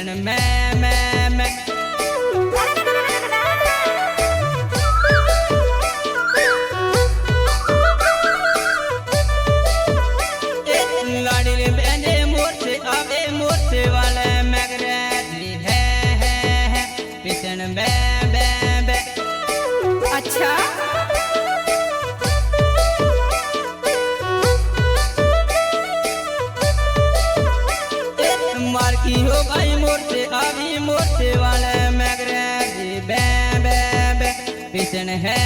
पिछन मैं लाड़ी रे बहने मोर्चे आवे मोर्चे वाले मैगरेजी है पिछन मैं अच्छा मार की हो गई मोर्चे आवी मोर्चे वाले मैगरेजी बे पिछन है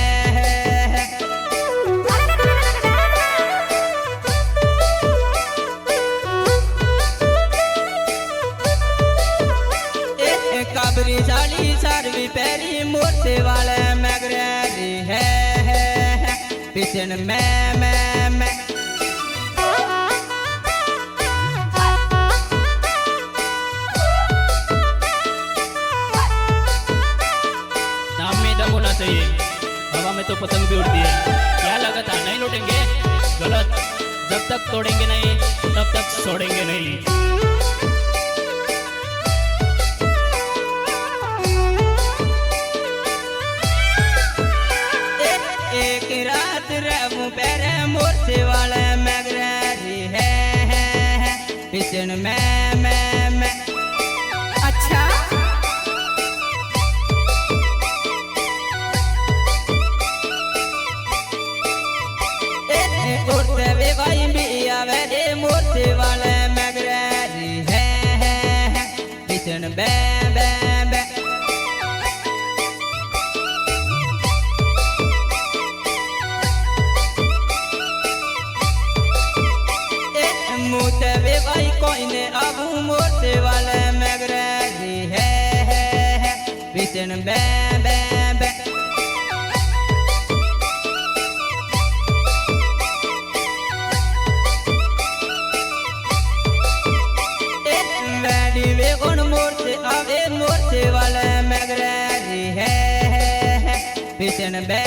काबरी साली सारवी पैरी मोर्चे वाले मैगरेजी है पिछन मैं होना चाहिए। हवा में तो पतंग भी उड़ती है। क्या लगता है नहीं लौटेंगे? गलत। जब तक तोड़ेंगे नहीं तब तक छोड़ेंगे नहीं। एक रात रहूं पैरे मोर्चे वाले मैगरेजी है पिछन मैं अच्छा उड़ते वे भाई भी आवे रे मोर्चे वाले मैगरेजी है पिछन बे मुझे वे भाई कोई ने अब मोर्चे वाले मैगरेजी है पिछन बे मोर्चे आवे मोर्चे वाले मैगरेजी है पिछन बे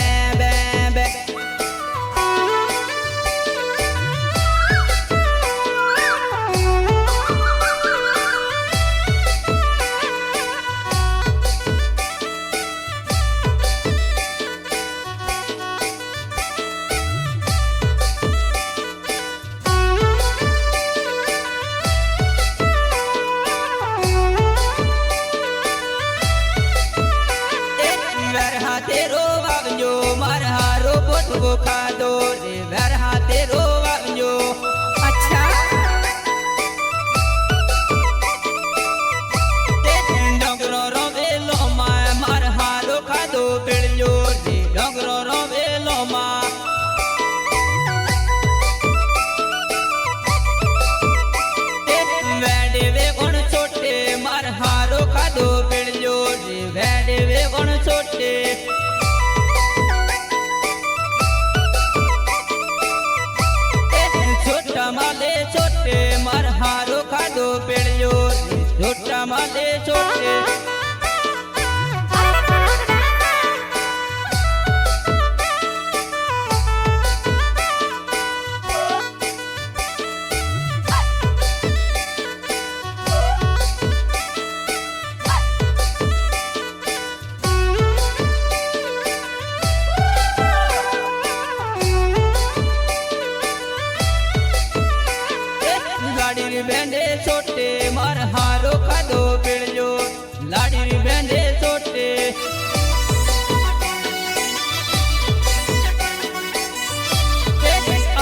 तेरो वावजो मार हारो पोटगो खादो रे वरहा तेरो वावजो अच्छा डोंगरो रोवेलो मार हारो खादो पिड़जो रे डोंगरो रोवेलो वेडे वे गुण छोटे मार हारो खादो पिड़जो रे वेडे वे गुण छोटे माले छोटे मार हारो खादो पेड़ियो छोटा माले छोटे लाड़ी री बेंडे छोटे मार हारो खादो पिड़जो लाड़ी री बेंडे छोटे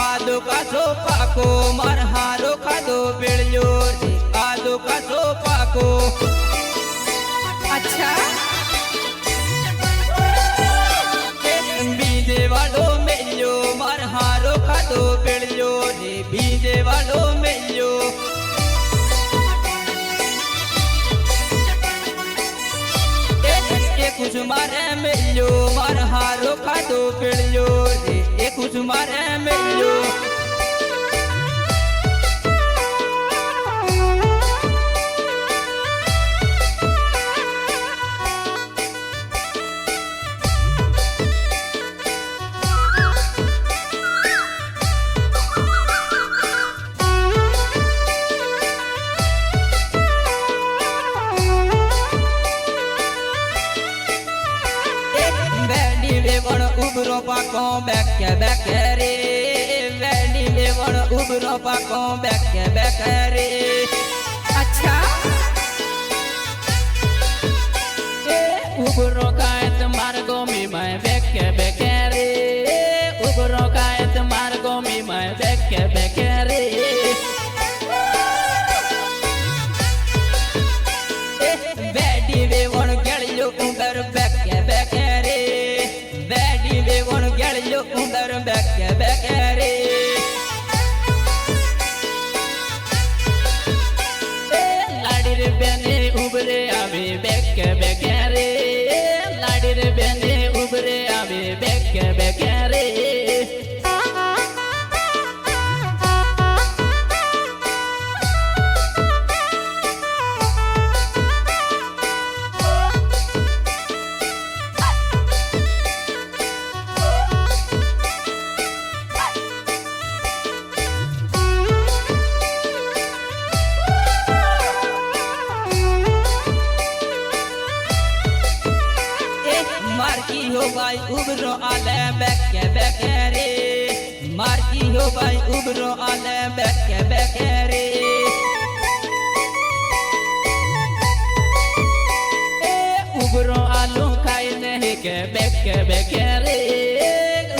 आदो का सोपा को मार हारो खादो पिड़जो आदो का सोपा को अच्छा बीजे वालो मेलो मार हारो खादो पिड़जो बीजे वालो मेलो ઉબરો પાકો બેકે બેકે રે अच्छा ઉબરો કાયત માર્ગો મી મેં બેકે બેકે રે ઉબરો કાયત માર્ગો મી મેં બેકે બેકે રે બેડી વેવણ ગેળ્યો ઉંદર બેકે બેકે રે બેડી વેવણ ગેળ્યો ઉંદર બેકે બેકે રે લાડી રે બેને ઉબરે આવે બેકે બેકે રે લાડી રે બેને ઉબરે આવે બેકે બેકે રે मारकी हो भाई उबरो आले बेके बेके रे मारकी हो भाई उबरो आले बेके बेके रे उबरो आलू खाई नहीं के बेके बेके रे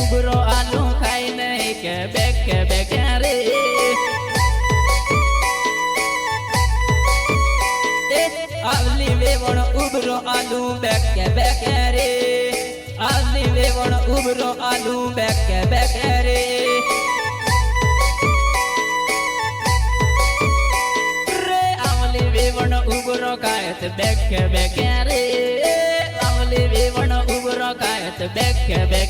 उबरो आलू खाई नहीं के बेके बेके रे आवली वेवण उबरो आलू बेके बेके रे आवली वेवण उबरो आलू बेके बेके रे रे आवली वेवण उबरो कायत बेके बेके रे आवली वेवण उबरो कायत बेके बेके